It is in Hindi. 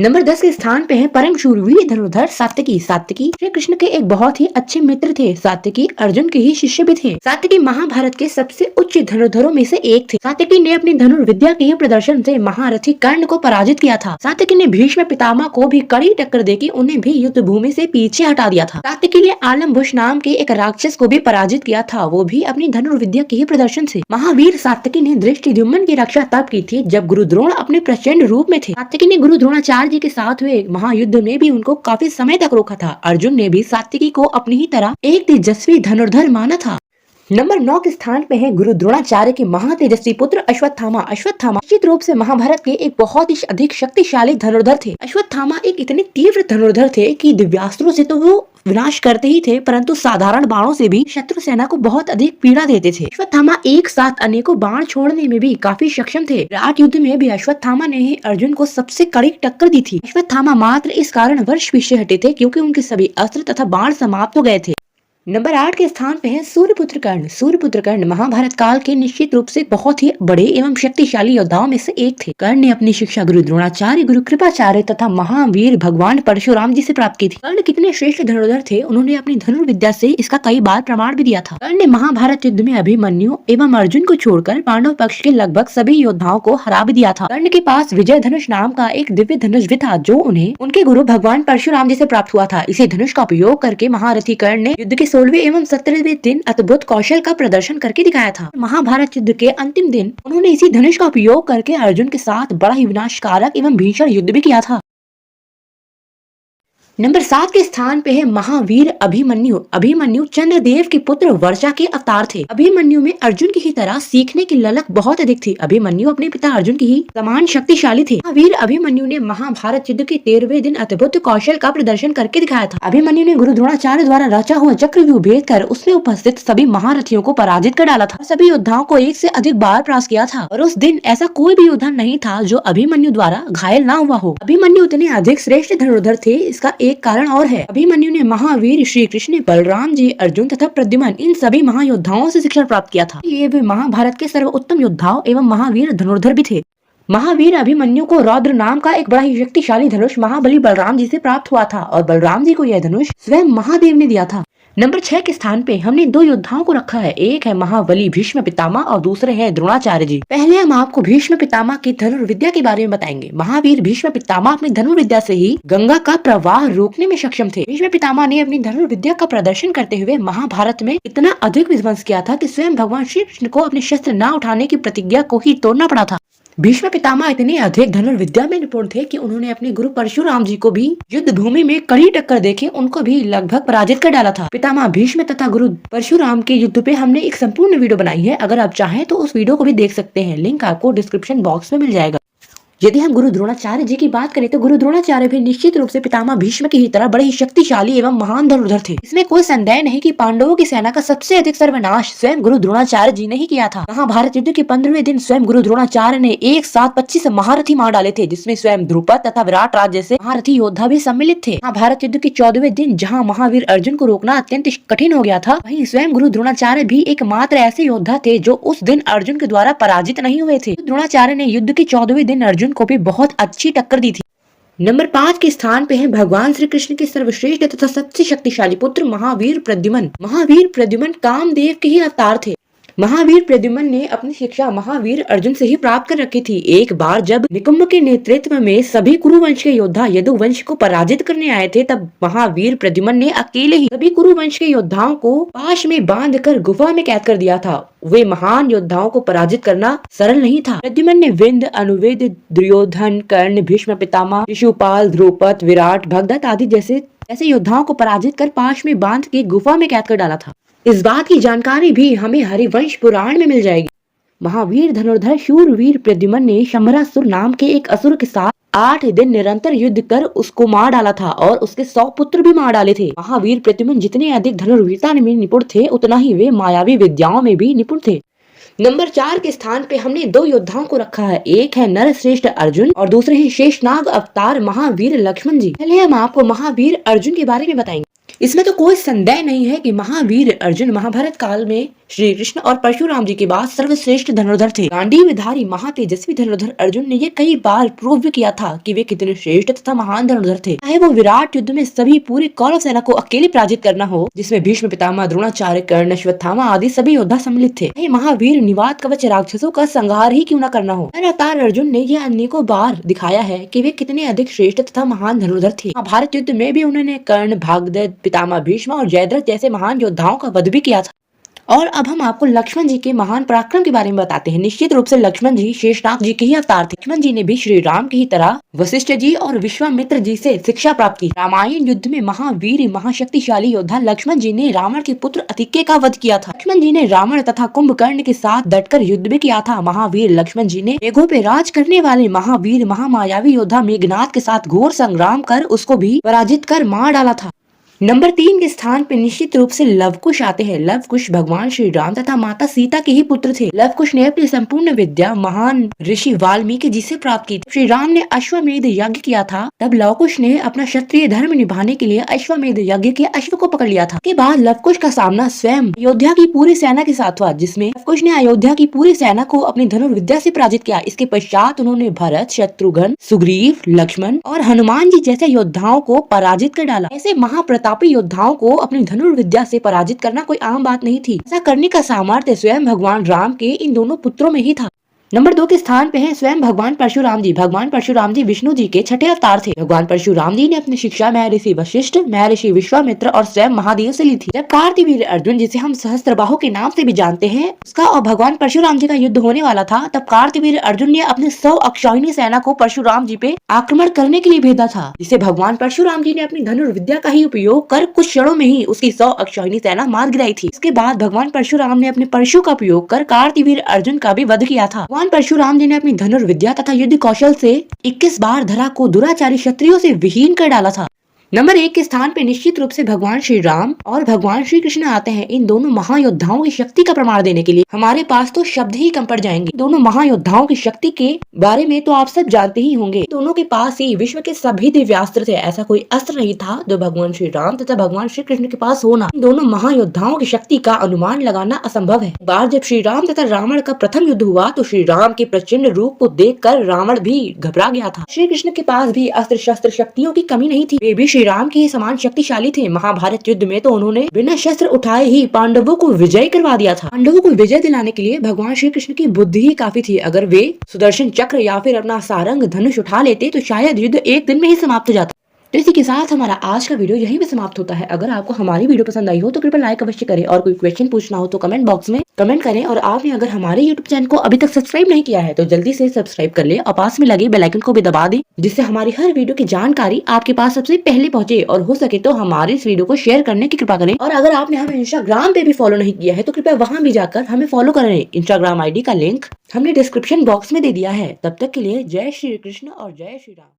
नंबर 10 के स्थान पे है परम शूरवीर धनुर्धर सात्यकी। सात्यकी श्री कृष्ण के एक बहुत ही अच्छे मित्र थे। सात्यकी अर्जुन के ही शिष्य भी थे। सात्यकी महाभारत के सबसे उच्च धनुर्धरों में से एक थे। सात्यकी ने अपनी धनुर्विद्या के प्रदर्शन से महारथी कर्ण को पराजित किया था। सात्यकी ने भीष्म पितामह को भी कड़ी टक्कर देकर उन्हें भी युद्ध भूमि से पीछे हटा दिया था। सात्यकी ने आलमबुश नाम के एक राक्षस को भी पराजित किया था, वो भी अपनी धनुर्विद्या के ही प्रदर्शन से। महावीर सात्यकी ने दृष्टिद्युम्न की रक्षा तब की थी जब गुरु द्रोण अपने प्रचंड रूप में थे। सात्यकी ने गुरु द्रोणाचार्य जी के साथ हुए महायुद्ध में भी उनको काफी समय तक रोका था। अर्जुन ने भी सात्यकी को अपनी ही तरह एक तेजस्वी धनुर्धर माना था। नंबर 9 के स्थान पे है गुरु द्रोणाचार्य के महातेजस्वी पुत्र अश्वत्थामा। अश्वत्थामा निश्चित रूप से महाभारत के एक बहुत ही अधिक शक्तिशाली धनुर्धर थे। अश्वत्थामा एक इतने तीव्र धनुर्धर थे कि दिव्यास्त्रों से तो वो विनाश करते ही थे, परंतु साधारण बाणों से भी शत्रु सेना को बहुत अधिक पीड़ा देते थे। अश्वत्थामा एक साथ अनेकों बाण छोड़ने में भी काफी सक्षम थे। विराट युद्ध में भी अश्वत्थामा ने ही अर्जुन को सबसे कड़ी टक्कर दी थी। अश्वत्थामा मात्र इस कारण वर्ष पीछे हटे थे क्योंकि उनके सभी अस्त्र तथा बाण समाप्त हो गए थे। नंबर 8 के स्थान पे है सूर्यपुत्र कर्ण। सूर्यपुत्र कर्ण महाभारत काल के निश्चित रूप से बहुत ही बड़े एवं शक्तिशाली योद्धाओं में से एक थे। कर्ण ने अपनी शिक्षा गुरु द्रोणाचार्य, गुरु कृपाचार्य तथा महावीर भगवान परशुराम जी से प्राप्त की थी। कर्ण कितने श्रेष्ठ धनुर्धर थे, उन्होंने अपनी धनुर्विद्या से इसका कई बार प्रमाण भी दिया था। कर्ण ने महाभारत युद्ध में अभिमन्यु एवं अर्जुन को छोड़कर पांडव पक्ष के लगभग सभी योद्धाओं को हरा भी दिया था। कर्ण के पास विजय धनुष नाम का एक दिव्य धनुष भी था जो उन्हें उनके गुरु भगवान परशुराम जी से प्राप्त हुआ था। इसे धनुष का उपयोग करके महारथी कर्ण ने युद्ध के 16वें एवं 17वें दिन अद्भुत कौशल का प्रदर्शन करके दिखाया था। महाभारत युद्ध के अंतिम दिन उन्होंने इसी धनुष का उपयोग करके अर्जुन के साथ बड़ा ही विनाशकारक एवं भीषण युद्ध भी किया था। नंबर 7 के स्थान पे है महावीर अभिमन्यु। अभिमन्यु चंद्रदेव के पुत्र वर्षा के अवतार थे। अभिमन्यु में अर्जुन की ही तरह सीखने की ललक बहुत अधिक थी। अभिमन्यु अपने पिता अर्जुन की ही समान शक्तिशाली थे। महावीर अभिमन्यु ने महाभारत युद्ध के 13वें दिन अद्भुत कौशल का प्रदर्शन करके दिखाया था। अभिमन्यु ने गुरु द्रोणाचार्य द्वारा रचा हुआ चक्रव्यूह भेद कर उसमें उपस्थित सभी महारथियों को पराजित कर डाला था। सभी योद्धाओं को एक से अधिक बार परास्त किया था और उस दिन ऐसा कोई भी योद्धा नहीं था जो अभिमन्यु द्वारा घायल न हुआ हो। अभिमन्यु इतने अधिक श्रेष्ठ धनुर्धर थे, इसका एक कारण और है। अभिमन्यु ने महावीर श्री कृष्ण, बलराम जी, अर्जुन तथा प्रद्युम्न इन सभी महायोद्धाओं से शिक्षण प्राप्त किया था। ये वे महाभारत के सर्वोत्तम योद्धाओं एवं महावीर धनुर्धर भी थे। महावीर अभिमन्यु को रौद्र नाम का एक बड़ा ही शक्तिशाली धनुष महाबली बलराम जी से प्राप्त हुआ था और बलराम जी को यह धनुष स्वयं महादेव ने दिया था। नंबर 6 के स्थान पे हमने दो योद्धाओं को रखा है। एक है महाबली भीष्म पितामह और दूसरे हैं द्रोणाचार्य जी। पहले हम आपको भीष्म पितामह की धनुर्विद्या के बारे में बताएंगे। महावीर भीष्म पितामह अपनी धनुर्विद्या से ही गंगा का प्रवाह रोकने में सक्षम थे। भीष्म पितामह ने अपनी धनुर्विद्या का प्रदर्शन करते हुए महाभारत में इतना अधिक विध्वंस किया था कि स्वयं भगवान श्री कृष्ण को अपने शस्त्र न उठाने की प्रतिज्ञा को ही तोड़ना पड़ा था। भीष्म पितामह इतने अधिक धनुर्विद्या में निपुण थे कि उन्होंने अपने गुरु परशुराम जी को भी युद्ध भूमि में कड़ी टक्कर देके उनको भी लगभग पराजित कर डाला था। पितामह भीष्म तथा गुरु परशुराम के युद्ध पे हमने एक संपूर्ण वीडियो बनाई है, अगर आप चाहें तो उस वीडियो को भी देख सकते हैं, लिंक आपको डिस्क्रिप्शन बॉक्स में मिल जाएगा। यदि हम गुरु द्रोणाचार्य जी की बात करें तो गुरु द्रोणाचार्य भी निश्चित रूप से पितामह भीष्म की ही तरह बड़े ही शक्तिशाली एवं महान धनुर्धर थे। इसमें कोई संदेह नहीं कि पांडवों की सेना का सबसे अधिक सर्वनाश स्वयं गुरु द्रोणाचार्य जी ने ही किया था। महाभारत युद्ध के 15वें दिन स्वयं गुरु द्रोणाचार्य ने एक साथ 25 महारथी मार डाले थे, जिसमें स्वयं ध्रुपद तथा विराट राज जैसे महारथी योद्धा भी सम्मिलित थे। महाभारत युद्ध के 14वें दिन जहाँ महावीर अर्जुन को रोकना अत्यंत कठिन हो गया था, वहीं स्वयं गुरु द्रोणाचार्य भी एकमात्र ऐसे योद्धा थे जो उस दिन अर्जुन के द्वारा पराजित नहीं हुए थे। द्रोणाचार्य ने युद्ध के 14वें दिन अर्जुन को भी बहुत अच्छी टक्कर दी थी। नंबर 5 के स्थान पे है भगवान श्री कृष्ण के सर्वश्रेष्ठ तथा सबसे शक्तिशाली पुत्र महावीर प्रद्युम्न। महावीर प्रद्युम्न कामदेव के ही अवतार थे। महावीर प्रद्युम्न ने अपनी शिक्षा महावीर अर्जुन से ही प्राप्त कर रखी थी। एक बार जब निकुंभ के नेतृत्व में सभी कुरुवंश के योद्धा यदुवंश को पराजित करने आए थे, तब महावीर प्रद्युम्न ने अकेले ही सभी कुरुवंश के योद्धाओं को पाश में बांधकर गुफा में कैद कर दिया था। वे महान योद्धाओं को पराजित करना सरल नहीं था। प्रद्युम्न ने विंध्य, अनुवेद, दुर्योधन, कर्ण, भीष्म पितामह, शिशुपाल, द्रौपद, विराट, भगदत्त आदि जैसे योद्धाओं को पराजित कर पाश में बांध के गुफा में कैद कर डाला था। इस बात की जानकारी भी हमें हरिवंश पुराण में मिल जाएगी। महावीर धनुर्धर शूरवीर प्रद्युम्न ने शंभरासुर नाम के एक असुर के साथ 8 दिन निरंतर युद्ध कर उसको मार डाला था और उसके 100 पुत्र भी मार डाले थे। महावीर प्रद्युम्न जितने अधिक धनुर्वीरता में निपुण थे, उतना ही वे मायावी विद्याओं में भी निपुण थे। नंबर 4 के स्थान पे हमने दो योद्धाओं को रखा है। एक है नरश्रेष्ठ अर्जुन और दूसरे है शेषनाग अवतार महावीर लक्ष्मण जी। पहले हम आपको महावीर अर्जुन के बारे में बताएंगे। इसमें तो कोई संदेह नहीं है कि महावीर अर्जुन महाभारत काल में श्री कृष्ण और परशुराम जी के बाद सर्वश्रेष्ठ धनुर्धर थे। गांडीवधारी महातेजस्वी धनुर्धर अर्जुन ने ये कई बार प्रूव भी किया था कि वे कितने श्रेष्ठ तथा महान धनुर्धर थे। चाहे वो विराट युद्ध में सभी पूरी कौरव सेना को अकेले पराजित करना हो, जिसमें भीष्म पितामह, द्रोणाचार्य, कर्ण, अश्वत्थामा आदि सभी योद्धा सम्मिलित थे। चाहे महावीर निवात कवच राक्षसों का संहार ही क्यों न करना हो, लगातार अर्जुन ने यह अनेकों बार दिखाया है कि वे कितने अधिक श्रेष्ठ तथा महान धनुर्धर थे। महाभारत युद्ध में भी उन्होंने कर्ण, भागदत्त, पितामह भीष्म और जयद्रथ जैसे महान योद्धाओं का वध भी किया था। और अब हम आपको लक्ष्मण जी के महान पराक्रम के बारे में बताते हैं। निश्चित रूप से लक्ष्मण जी शेषनाग जी के ही अवतार थे। लक्ष्मण जी ने भी श्री राम की ही तरह वशिष्ठ जी और विश्वामित्र जी से शिक्षा प्राप्त की। रामायण युद्ध में महावीर महाशक्तिशाली योद्धा लक्ष्मण जी ने रावण के पुत्र अतिकेय का वध किया था। लक्ष्मण जी ने रावण तथा कुंभकर्ण के साथ डटकर युद्ध भी किया था। महावीर लक्ष्मण जी ने मेघों पे राज करने वाले महावीर महामायावी योद्धा मेघनाथ के साथ घोर संग्राम कर उसको भी पराजित कर मार डाला था। नंबर 3 के स्थान पे निश्चित रूप से लवकुश आते हैं। लवकुश भगवान श्री राम तथा माता सीता के ही पुत्र थे। लवकुश ने अपनी संपूर्ण विद्या महान ऋषि वाल्मीकि जी से प्राप्त की। श्री राम ने अश्वमेध यज्ञ किया था, तब लवकुश ने अपना क्षत्रिय धर्म निभाने के लिए अश्वमेध यज्ञ के अश्व को पकड़ लिया था। के बाद लवकुश का सामना स्वयं अयोध्या की पूरी सेना के साथ हुआ, जिसमें लवकुश ने अयोध्या की पूरी सेना को अपनी धनुर्विद्या से पराजित किया। इसके पश्चात उन्होंने भरत, शत्रुघ्न, सुग्रीव, लक्ष्मण और हनुमान जी जैसे योद्धाओं को पराजित कर डाला। ऐसे महाप्रतापी योद्धाओं को अपनी धनुर्विद्या से पराजित करना कोई आम बात नहीं थी। ऐसा करने का सामर्थ्य स्वयं भगवान राम के इन दोनों पुत्रों में ही था। नंबर 2 के स्थान पे है स्वयं भगवान परशुराम जी। भगवान परशुराम जी विष्णु जी के छठे अवतार थे। भगवान परशुराम जी ने अपनी शिक्षा महर्षि वशिष्ठ, महर्षि विश्वामित्र और स्वयं महादेव से ली थी। जब कार्तिवीर अर्जुन, जिसे हम सहस्त्रबाहु के नाम से भी जानते हैं, उसका और भगवान परशुराम जी का युद्ध होने वाला था, तब कार्तिवीर अर्जुन ने अपने 100 अक्षौहिणी सेना को परशुराम जी पे आक्रमण करने के लिए भेजा था, जिसे भगवान परशुराम जी ने अपनी धनुर्विद्या का ही उपयोग कर कुछ क्षणों में ही उसकी 100 अक्षौहिणी सेना मार गिराई थी। इसके बाद भगवान परशुराम ने अपने परशु का उपयोग कर कार्तिवीर अर्जुन का भी वध किया था। भगवान परशुराम जी ने अपनी धनुर्विद्या तथा युद्ध कौशल से 21 बार धरा को दुराचारी क्षत्रियों से विहीन कर डाला था। नंबर 1 के स्थान पे निश्चित रूप से भगवान श्री राम और भगवान श्री कृष्ण आते हैं। इन दोनों महायोद्धाओं की शक्ति का प्रमाण देने के लिए हमारे पास तो शब्द ही कम पड़ जाएंगे। दोनों महायोद्धाओं की शक्ति के बारे में तो आप सब जानते ही होंगे। दोनों के पास ही विश्व के सभी दिव्यास्त्र थे। ऐसा कोई अस्त्र नहीं था जो भगवान श्री राम तथा भगवान श्री कृष्ण के पास होना। दोनों महायोद्धाओं की शक्ति का अनुमान लगाना असंभव है। बार जब श्री राम तथा रावण का प्रथम युद्ध हुआ तो श्री राम के प्रचंड रूप को देखकर रावण भी घबरा गया था। श्री कृष्ण के पास भी अस्त्र शस्त्र शक्तियों की कमी नहीं थी। वे भी श्री राम के समान शक्तिशाली थे। महाभारत युद्ध में तो उन्होंने बिना शस्त्र उठाए ही पांडवों को विजय करवा दिया था। पांडवों को विजय दिलाने के लिए भगवान श्री कृष्ण की बुद्धि ही काफी थी। अगर वे सुदर्शन चक्र या फिर अपना सारंग धनुष उठा लेते तो शायद युद्ध एक दिन में ही समाप्त हो जाता। तो इसी के साथ हमारा आज का वीडियो यहीं पे समाप्त होता है। अगर आपको हमारी वीडियो पसंद आई हो तो कृपया लाइक अवश्य करें और कोई क्वेश्चन पूछना हो तो कमेंट बॉक्स में कमेंट करें। और आपने अगर हमारे यूट्यूब चैनल को अभी तक सब्सक्राइब नहीं किया है तो जल्दी से सब्सक्राइब कर ले और पास में लगे बेल आइकन को भी दबा दें, जिससे हमारी हर वीडियो की जानकारी आपके पास सबसे पहले पहुंचे। और हो सके तो हमारे इस वीडियो को शेयर करने की कृपा करें। और अगर आपने हमें इंस्टाग्राम पे भी फॉलो नहीं किया है तो कृपया वहां भी जाकर हमें फॉलो करें। इंस्टाग्राम ID का लिंक हमने डिस्क्रिप्शन बॉक्स में दे दिया है। तब तक के लिए जय श्री कृष्ण और जय श्री राम।